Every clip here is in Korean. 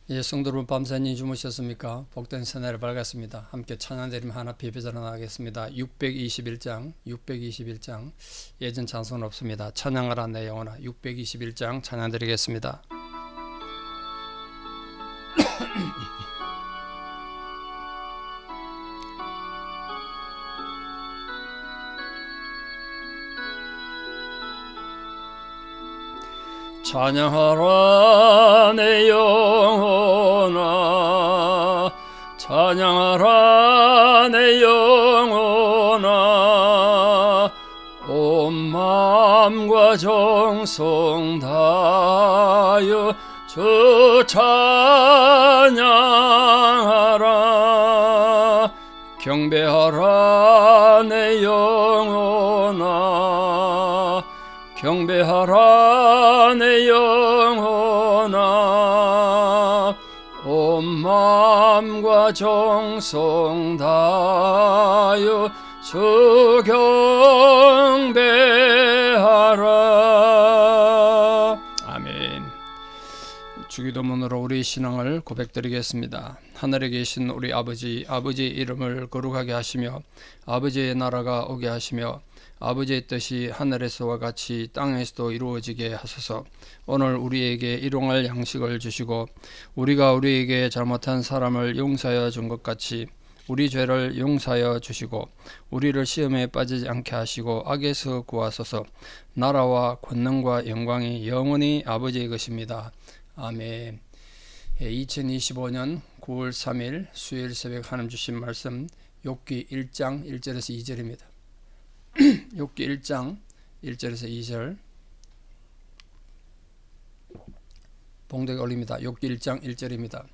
예, 성도 여러분 밤새니 주무셨습니까? 복된 새날이 밝았습니다. 함께 찬양드리며 하나 비벼자로 나가겠습니다. 621장 예전 찬송은 없습니다. 찬양하라 내 영혼아 621장 찬양드리겠습니다. 찬양하라 내 영혼아 찬양하라 내 영혼아 온 마음과 정성 다하여 주 찬양하라 경배하라 내 영혼아 경배하라 내 영혼아 온 마음과 정성 다하여 주 경배하라. 아멘. 주기도문으로 우리 신앙을 고백드리겠습니다. 하늘에 계신 우리 아버지의 이름을 거룩하게 하시며 아버지의 나라가 오게 하시며 아버지의 뜻이 하늘에서와 같이 땅에서도 이루어지게 하소서. 오늘 우리에게 일용할 양식을 주시고 우리가 우리에게 잘못한 사람을 용서하여 준 것 같이 우리 죄를 용서하여 주시고 우리를 시험에 빠지지 않게 하시고 악에서 구하소서. 나라와 권능과 영광이 영원히 아버지의 것입니다. 아멘. 2025년 9월 3일 수요일 새벽 하나님 주신 말씀 욥기 1장 1절에서 2절입니다. 욥기 1장 1절에서 2절 봉독에 올립니다. 욥기 1장 1절입니다.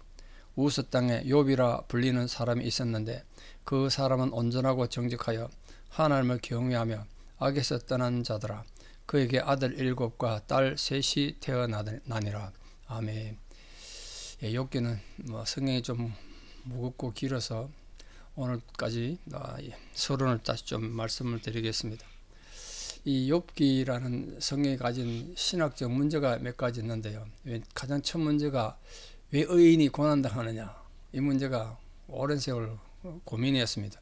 우스 땅에 욥이라 불리는 사람이 있었는데 그 사람은 온전하고 정직하여 하나님을 경외하며 악에서 떠난 자더라. 그에게 아들 7과 딸 3이 태어나니라. 아멘. 욥기는 성경이 좀 무겁고 길어서 오늘까지 서론을 다시 좀 말씀을 드리겠습니다. 이 욥기라는 성경이 가진 신학적 문제가 몇 가지 있는데요. 가장 첫 문제가 왜 의인이 고난당하느냐, 이 문제가 오랜 세월 고민이었습니다.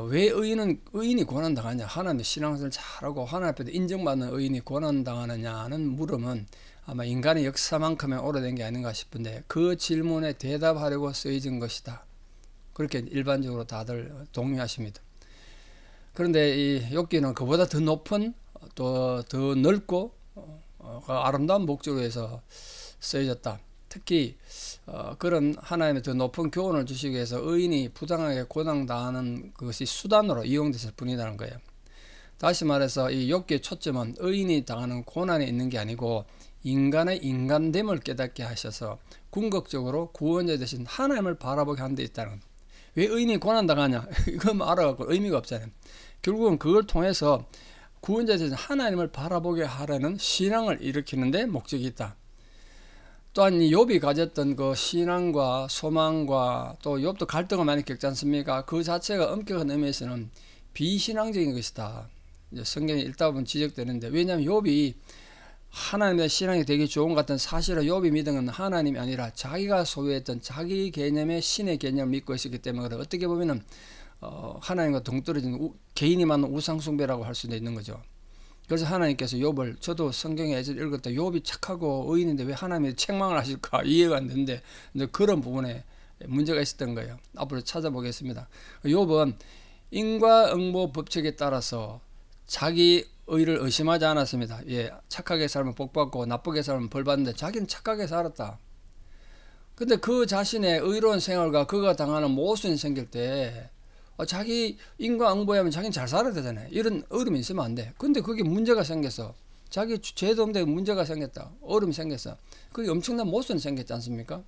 왜 의인이 고난당하냐, 하나님의 신앙생활을 잘하고 하나님 앞에서 인정받는 의인이 고난당하느냐는 물음은 아마 인간의 역사만큼은 오래된 게 아닌가 싶은데 그 질문에 대답하려고 쓰여진 것이다. 그렇게 일반적으로 다들 동의하십니다. 그런데 이 욥기는 그보다 더 높은 또 더 넓고 아름다운 목적으로 해서 쓰여졌다. 특히 그런 하나님의 더 높은 교훈을 주시기 위해서 의인이 부당하게 고난당하는 것이 수단으로 이용됐을 뿐이라는 거예요. 다시 말해서 이 욥기의 초점은 의인이 당하는 고난에 있는 게 아니고 인간의 인간됨을 깨닫게 하셔서 궁극적으로 구원자 되신 하나님을 바라보게 하는 데 있다는 겁니다. 왜 의인이 고난당하냐? 이거 알아갖고 의미가 없잖아요. 결국은 그걸 통해서 구원자 되신 하나님을 바라보게 하려는 신앙을 일으키는 데 목적이 있다. 또한 이 욥이 가졌던 그 신앙과 소망과 또 욥도 갈등을 많이 겪지 않습니까? 그 자체가 엄격한 의미에서는 비신앙적인 것이다. 이제 성경에 읽다 보면 지적되는데, 왜냐하면 욥이 하나님의 신앙이 되게 좋은 것 같은 사실은 욥이 믿은 건 하나님이 아니라 자기가 소유했던 자기 개념의 신의 개념을 믿고 있었기 때문에 그래. 어떻게 보면은 하나님과 동떨어진 개인이 만든 우상숭배라고 할 수도 있는 거죠. 그래서 하나님께서 욥을, 저도 성경에 예전에 읽을 때 욥이 착하고 의인인데 왜 하나님이 책망을 하실까 이해가 안 되는데 그런 부분에 문제가 있었던 거예요. 앞으로 찾아보겠습니다. 욥은 인과응보 법칙에 따라서 자기 의를 의심하지 않았습니다. 예, 착하게 살면 복받고 나쁘게 살면 벌받는데 자기는 착하게 살았다. 근데 그 자신의 의로운 생활과 그가 당하는 모순이 생길 때 자기 인과응보하면 자기는 잘 살아야 되잖아요. 이런 어려움이 있으면 안 돼. 근데 그게 문제가 생겨서 자기 죄도 없는데 문제가 생겼다. 어려움이 생겼어. 그게 엄청난 모순이 생겼지 않습니까?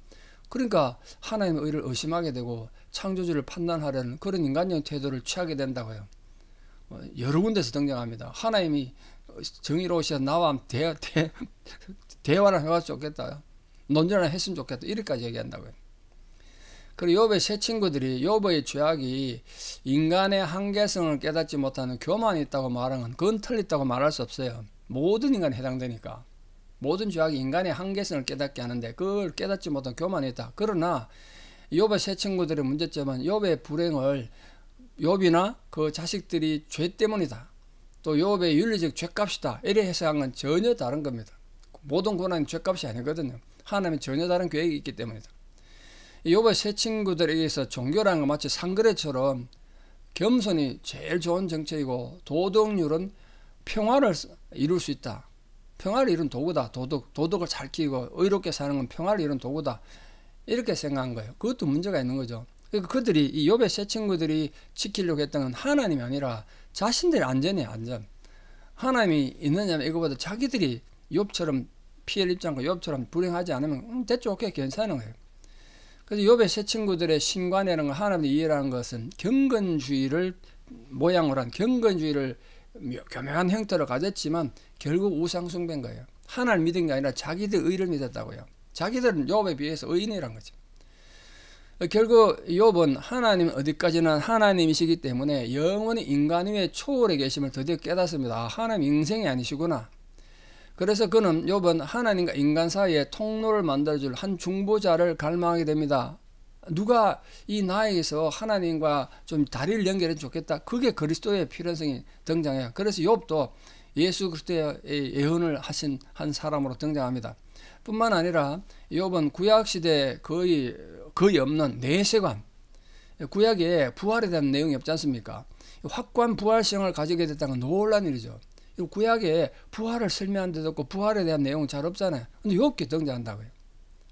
그러니까 하나님의 의를 의심하게 되고 창조주를 판단하려는 그런 인간적인 태도를 취하게 된다고요. 여러 군데서 등장합니다. 하나님이 정의로우셔서 나와 대화를 해봤으면 좋겠다. 논쟁을 했으면 좋겠다. 이렇게까지 얘기한다고요. 그리고 욥의 세 친구들이 욥의 죄악이 인간의 한계성을 깨닫지 못하는 교만이 있다고 말하는 건 그건 틀렸다고 말할 수 없어요. 모든 인간에 해당되니까. 모든 죄악이 인간의 한계성을 깨닫게 하는데 그걸 깨닫지 못한 교만이 있다. 그러나 욥의 세 친구들의 문제점은 욥의 불행을 욥이나 그 자식들이 죄 때문이다. 또 욥의 윤리적 죄값이다. 이래 해석한 건 전혀 다른 겁니다. 모든 고난이 죄값이 아니거든요. 하나님은 전혀 다른 계획이 있기 때문이다. 욥의 세 친구들에게서 종교라는 건 마치 상거래처럼 겸손이 제일 좋은 정책이고 도덕률은 평화를 이룰 수 있다. 평화를 이룬 도구다. 도덕을 잘 키우고 의롭게 사는 건 평화를 이룬 도구다. 이렇게 생각한 거예요. 그것도 문제가 있는 거죠. 그러니까 그들이 이 욥의 세 친구들이 지키려고 했던 건 하나님이 아니라 자신들의 안전이에요. 안전. 하나님이 있느냐면 이거보다 자기들이 욥처럼 피해를 입지 않고 욥처럼 불행하지 않으면 대충 오케이 괜찮은 거예요. 그래서 욥의 세 친구들의 신관이라는 걸 하나님이 이해라는 것은 경건주의를 모양으로 한 경건주의를 교묘한 형태로 가졌지만 결국 우상숭배인 거예요. 하나님을 믿은 게 아니라 자기들 의를 믿었다고요. 자기들은 욥에 비해서 의인이란 거죠. 결국 욥은 하나님 어디까지나 하나님이시기 때문에 영원히 인간 위에 초월해 계심을 드디어 깨닫습니다. 아, 하나님 인생이 아니시구나. 그래서 그는 욥은 하나님과 인간 사이에 통로를 만들어줄 한 중보자를 갈망하게 됩니다. 누가 이 나에게서 하나님과 좀 다리를 연결해 좋겠다. 그게 그리스도의 필연성이 등장해요. 그래서 욥도 예수 그리스도의 예언을 하신 한 사람으로 등장합니다. 뿐만 아니라 욥은 구약시대에 거의 없는 내세관, 구약에 부활에 대한 내용이 없지 않습니까? 확고한 부활성을 가지게 됐다는 건 놀라운 일이죠. 구약에 부활을 설명한 데도 없고 부활에 대한 내용은 잘 없잖아요. 근데 욥기 등장한다고요.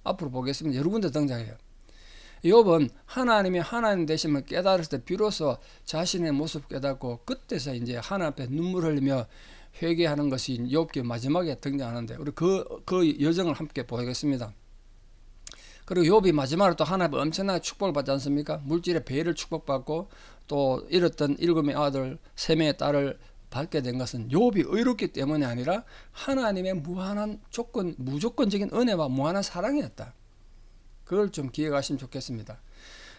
앞으로 보겠습니다. 여러 군데 등장해요. 욥은 하나님이 하나님 되심을 깨달았을 때 비로소 자신의 모습 깨닫고 그때서 이제 하나님 앞에 눈물 흘리며 회개하는 것이 욥기 마지막에 등장하는데 우리 그 여정을 함께 보겠습니다. 그리고 욥이 마지막으로 또 하나님 엄청나게 축복을 받지 않습니까? 물질의 배를 축복받고 또 잃었던 7명의 아들 3명의 딸을 받게 된 것은 욥이 의롭기 때문이 아니라 하나님의 무한한 무조건적인 은혜와 무한한 사랑이었다. 그걸 좀 기억하시면 좋겠습니다.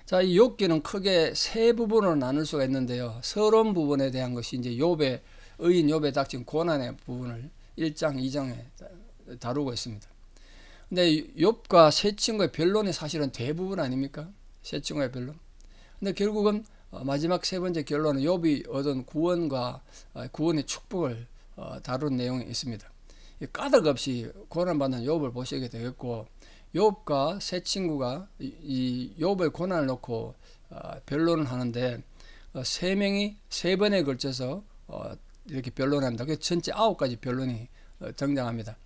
자, 이 욥기는 크게 세 부분으로 나눌 수가 있는데요. 서론 부분에 대한 것이 이제 의인 욥에 닥친 고난의 부분을 1장, 2장에 다루고 있습니다. 근데 욥과 세 친구의 변론이 사실은 대부분 아닙니까? 세 친구의 변론. 근데 결국은 마지막 세 번째 결론은 욥이 얻은 구원과 구원의 축복을 다룬 내용이 있습니다. 까닭 없이 고난받는 욥을 보시게 되겠고 욥과 세 친구가 이 욥의 고난을 놓고 변론을 하는데 세 명이 세 번에 걸쳐서 이렇게 변론합니다. 그 전체 9가지 변론이 등장합니다.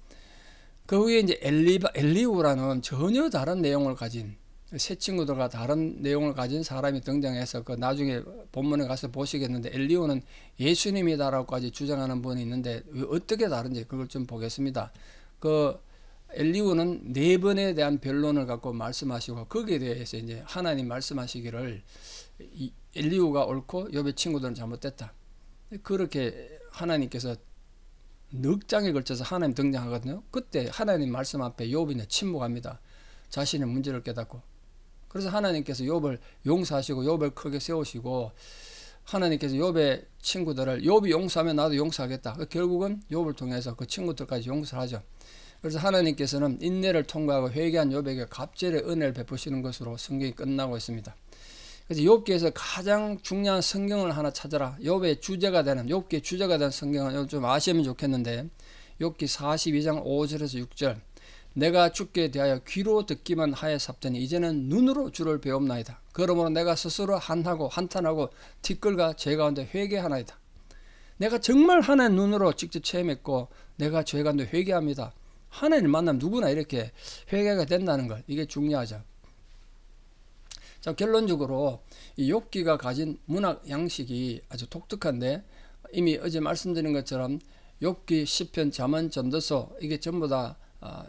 그 후에 이제 엘리후라는 전혀 다른 내용을 가진 세 친구들과 다른 내용을 가진 사람이 등장해서 그 나중에 본문에 가서 보시겠는데 엘리후는 예수님이다라고까지 주장하는 분이 있는데 어떻게 다른지 그걸 좀 보겠습니다. 그 엘리후는 4번에 대한 변론을 갖고 말씀하시고 거기에 대해서 이제 하나님 말씀하시기를 엘리후가 옳고 욥의 친구들은 잘못됐다. 그렇게 하나님께서 넉 장에 걸쳐서 하나님 등장하거든요. 그때 하나님 말씀 앞에 욥이 침묵합니다. 자신의 문제를 깨닫고. 그래서 하나님께서 욥을 용서하시고 욥을 크게 세우시고 하나님께서 욥의 친구들을 욥이 용서하면 나도 용서하겠다. 결국은 욥을 통해서 그 친구들까지 용서를 하죠. 그래서 하나님께서는 인내를 통과하고 회개한 욥에게 갑절의 은혜를 베푸시는 것으로 성경이 끝나고 있습니다. 그래서 욥기에서 가장 중요한 성경을 하나 찾아라. 욥기의 주제가 되는 성경은 좀 아시면 좋겠는데 욥기 42장 5절에서 6절 내가 주께 대하여 귀로 듣기만 하였사더니 이제는 눈으로 주를 배웁나이다. 그러므로 내가 스스로 한탄하고 티끌과 죄 가운데 회개하나이다. 내가 정말 하나님 눈으로 직접 체험했고 내가 죄 가운데 회개합니다. 하나님을 만나면 누구나 이렇게 회개가 된다는 것, 이게 중요하죠. 자, 결론적으로 이 욥기가 가진 문학 양식이 아주 독특한데 이미 어제 말씀드린 것처럼 욥기, 시편, 잠언, 전도서 이게 전부 다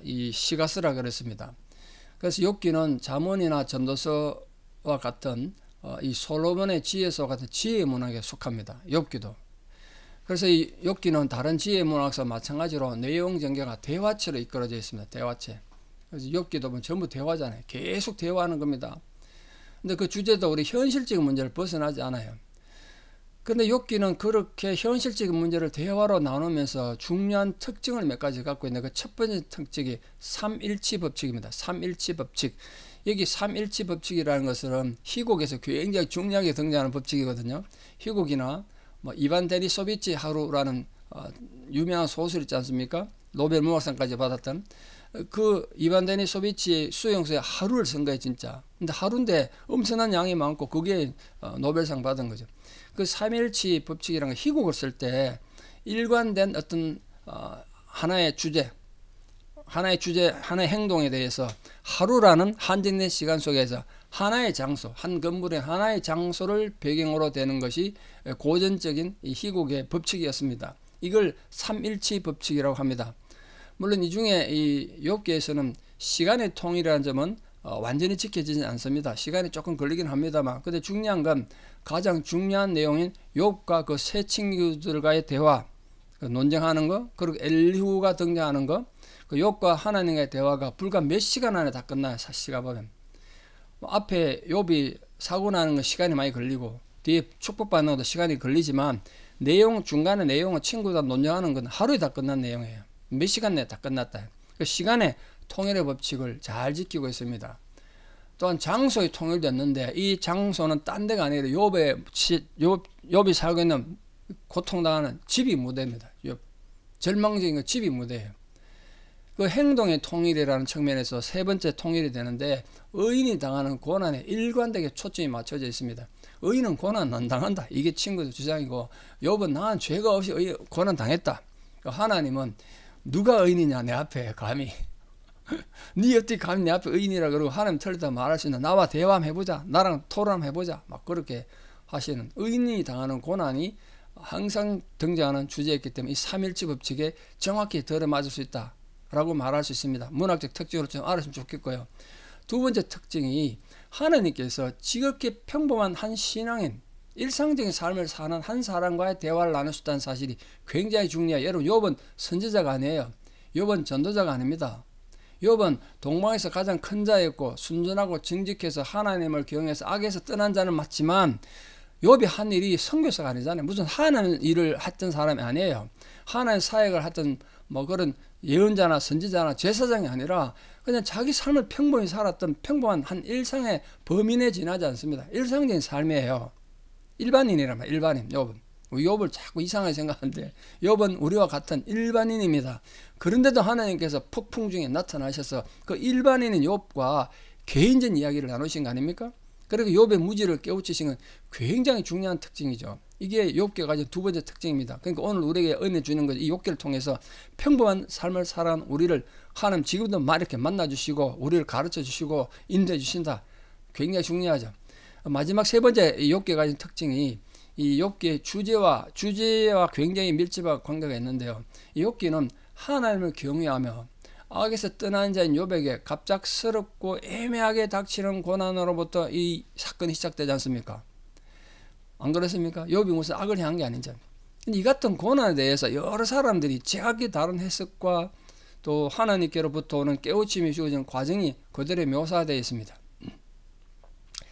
이 시가서라 그랬습니다. 그래서 욥기는 잠언이나 전도서와 같은 이 솔로몬의 지혜서 같은 지혜의 문학에 속합니다. 욥기도. 그래서 이 욥기는 다른 지혜의 문학과 마찬가지로 내용 전개가 대화체로 이끌어져 있습니다. 대화체. 그래서 욥기도 보면 전부 대화잖아요. 계속 대화하는 겁니다. 근데 그 주제도 우리 현실적인 문제를 벗어나지 않아요. 근데 욥기는 그렇게 현실적인 문제를 대화로 나누면서 중요한 특징을 몇 가지 갖고 있는데 그 첫 번째 특징이 삼일치 법칙입니다. 삼일치 법칙. 여기 삼일치 법칙이라는 것은 희곡에서 굉장히 중요하게 등장하는 법칙이거든요. 희곡이나 뭐 이반 데니소비치 하루라는 유명한 소설 있지 않습니까? 노벨 문학상까지 받았던 그 이반 데니소비치의 수용소에 하루를 쓴 거예요, 진짜. 근데 하루인데 엄청난 양이 많고 그게 노벨상 받은 거죠. 그 삼일치 법칙이라는 거 희곡을 쓸 때 일관된 어떤 하나의 주제, 하나의 행동에 대해서 하루라는 한정된 시간 속에서 하나의 장소, 한 건물의 하나의 장소를 배경으로 되는 것이 고전적인 이 희곡의 법칙이었습니다. 이걸 삼일치 법칙이라고 합니다. 물론 이 중에 이 욥기에서는 시간의 통일이라는 점은 완전히 지켜지지 않습니다. 시간이 조금 걸리긴 합니다만, 근데 중요한 건 가장 중요한 내용인 욥과 그 세 친구들과의 대화, 논쟁하는 거, 그리고 엘리후가 등장하는 거, 그 욥과 하나님과의 대화가 불과 몇 시간 안에 다 끝나요. 사시가 보면 앞에 욥이 사고 나는 건 시간이 많이 걸리고 뒤에 축복받는 것도 시간이 걸리지만 중간에 내용은 친구들 논쟁하는 건 하루에 다 끝난 내용이에요. 몇 시간 내에 다 끝났다. 그 시간의 통일의 법칙을 잘 지키고 있습니다. 또한 장소의 통일도 했는데 이 장소는 딴 데가 아니라 욥이 살고 있는 고통당하는 집이 무대입니다. 절망적인 거 집이 무대예요. 그 행동의 통일이라는 측면에서 세 번째 통일이 되는데 의인이 당하는 고난에 일관되게 초점이 맞춰져 있습니다. 의인은 고난 안 당한다. 이게 친구들 주장이고 욥은 나는 죄가 없이 고난 당했다. 하나님은 누가 의인이냐 내 앞에 감히 네 어떻게 감히 내 앞에 의인이라 그러고 하나님 틀리다 말할 수 있나. 나와 대화 한번 해보자. 나랑 토론 한번 해보자. 막 그렇게 하시는 의인이 당하는 고난이 항상 등장하는 주제였기 때문에 이 삼일치 법칙에 정확히 들어맞을 수 있다 라고 말할 수 있습니다. 문학적 특징으로 좀 알았으면 좋겠고요. 두 번째 특징이 하나님께서 지극히 평범한 한 신앙인, 일상적인 삶을 사는 한 사람과의 대화를 나눌 수 있다는 사실이 굉장히 중요해요. 여러분, 욥은 선지자가 아니에요. 욥은 전도자가 아닙니다. 욥은 동방에서 가장 큰 자였고 순전하고 정직해서 하나님을 경외해서 악에서 떠난 자는 맞지만 욥이 한 일이 선교사가 아니잖아요. 무슨 하나님 일을 했던 사람이 아니에요. 하나님 사역을 했던 뭐 그런 예언자나 선지자나 제사장이 아니라 그냥 자기 삶을 평범히 살았던 평범한 한 일상의 범인에 지나지 않습니다. 일상적인 삶이에요. 일반인이라면 일반인. 욥을 자꾸 이상하게 생각하는데 욥은 우리와 같은 일반인입니다. 그런데도 하나님께서 폭풍 중에 나타나셔서 그 일반인인 욥과 개인적인 이야기를 나누신 거 아닙니까? 그리고 욥의 무지를 깨우치신 건 굉장히 중요한 특징이죠. 이게 욥기가 가진 두 번째 특징입니다. 그러니까 오늘 우리에게 은혜 주는 것, 이 욥기를 통해서 평범한 삶을 살아온 우리를 하나님 지금도 이렇게 만나주시고 우리를 가르쳐주시고 인도해 주신다. 굉장히 중요하죠. 마지막 세 번째 욥기가 가진 특징이 이 욥기의 주제와 굉장히 밀접한 관계가 있는데요. 이 욥기는 하나님을 경외하며 악에서 떠난 자인 욥에게 갑작스럽고 애매하게 닥치는 고난으로부터 이 사건이 시작되지 않습니까? 안 그렇습니까? 욥이 무슨 악을 향한 게 아니죠. 이 같은 고난에 대해서 여러 사람들이 제각기 다른 해석과 또 하나님께로부터 오는 깨우침이 주어진 과정이 그대로 묘사되어 있습니다.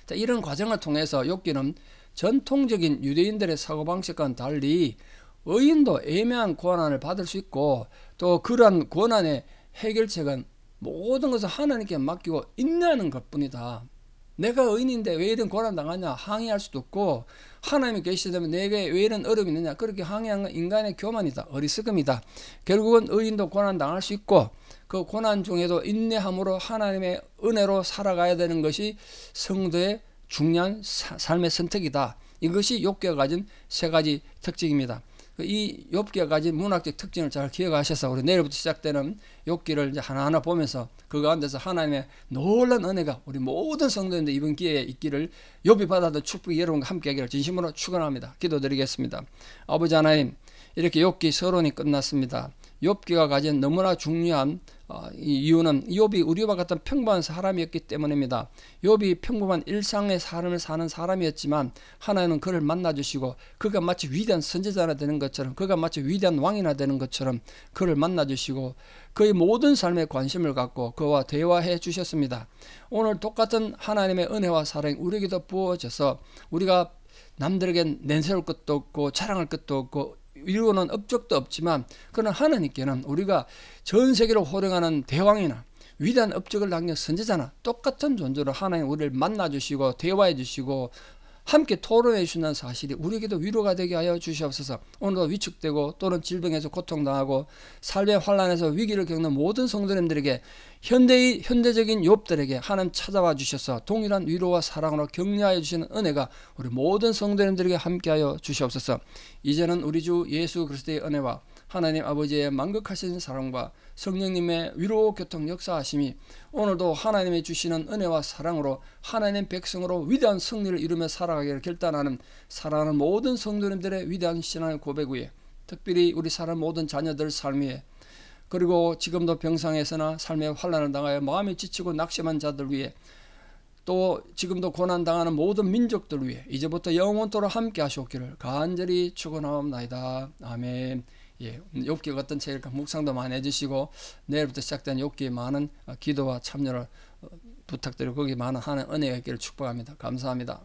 자, 이런 과정을 통해서 욥기는 전통적인 유대인들의 사고방식과는 달리 의인도 애매한 고난을 받을 수 있고 또 그러한 고난의 해결책은 모든 것을 하나님께 맡기고 인내하는 것뿐이다. 내가 의인인데 왜 이런 고난 당하냐 항의할 수도 없고 하나님이 계시다면 내게 왜 이런 어려움이 있느냐 그렇게 항의한 건 인간의 교만이다. 어리석음이다. 결국은 의인도 고난 당할 수 있고 그 고난 중에도 인내함으로 하나님의 은혜로 살아가야 되는 것이 성도의 중요한 삶의 선택이다. 이것이 욥기가 가진 세 가지 특징입니다. 이 욥기가 가진 문학적 특징을 잘 기억하셔서 우리 내일부터 시작되는 욥기를 이제 하나하나 보면서 그 가운데서 하나님의 놀라운 은혜가 우리 모든 성도인들 이번 기회에 있기를 욥이 받았던 축복이 여러분과 함께 하기를 진심으로 축원합니다. 기도드리겠습니다. 아버지 하나님, 이렇게 욥기 서론이 끝났습니다. 욥기가 가진 너무나 중요한 이 이유는 욥이 우리와 같은 평범한 사람이었기 때문입니다. 욥이 평범한 일상의 삶을 사는 사람이었지만 하나님은 그를 만나주시고 그가 마치 위대한 선지자나 되는 것처럼 그가 마치 위대한 왕이나 되는 것처럼 그를 만나주시고 그의 모든 삶에 관심을 갖고 그와 대화해 주셨습니다. 오늘 똑같은 하나님의 은혜와 사랑이 우리에게도 부어져서 우리가 남들에게 내세울 것도 없고 자랑할 것도 없고 이루는 업적도 없지만, 그러나 하나님께는 우리가 전 세계로 호령하는 대왕이나 위대한 업적을 남긴 선지자나 똑같은 존재로 하나님 우리를 만나주시고 대화해 주시고 함께 토론해 주신다는 사실이 우리에게도 위로가 되게 하여 주시옵소서. 오늘도 위축되고 또는 질병에서 고통당하고 삶의 환난에서 위기를 겪는 모든 성도님들에게, 현대적인 욥들에게 하나님 찾아와 주셔서 동일한 위로와 사랑으로 격려하여 주시는 은혜가 우리 모든 성도님들에게 함께하여 주시옵소서. 이제는 우리 주 예수 그리스도의 은혜와 하나님 아버지의 만극하신 사랑과 성령님의 위로 교통 역사하심이 오늘도 하나님이 주시는 은혜와 사랑으로 하나님 백성으로 위대한 승리를 이루며 살아가기를 결단하는 사랑하는 모든 성도님들의 위대한 신앙의 고백 위에, 특별히 우리 사람 모든 자녀들 삶 위에, 그리고 지금도 병상에서나 삶의 환난을 당하여 마음이 지치고 낙심한 자들 위에, 또 지금도 고난당하는 모든 민족들 위해 이제부터 영원토록 함께 하시옵기를 간절히 축원하옵나이다. 아멘. 예, 욥기 같은 책을 묵상도 많이 해주시고 내일부터 시작된 욥기의 많은 기도와 참여를 부탁드리고 거기에 많은 하나님의 은혜가 있기를 축복합니다. 감사합니다.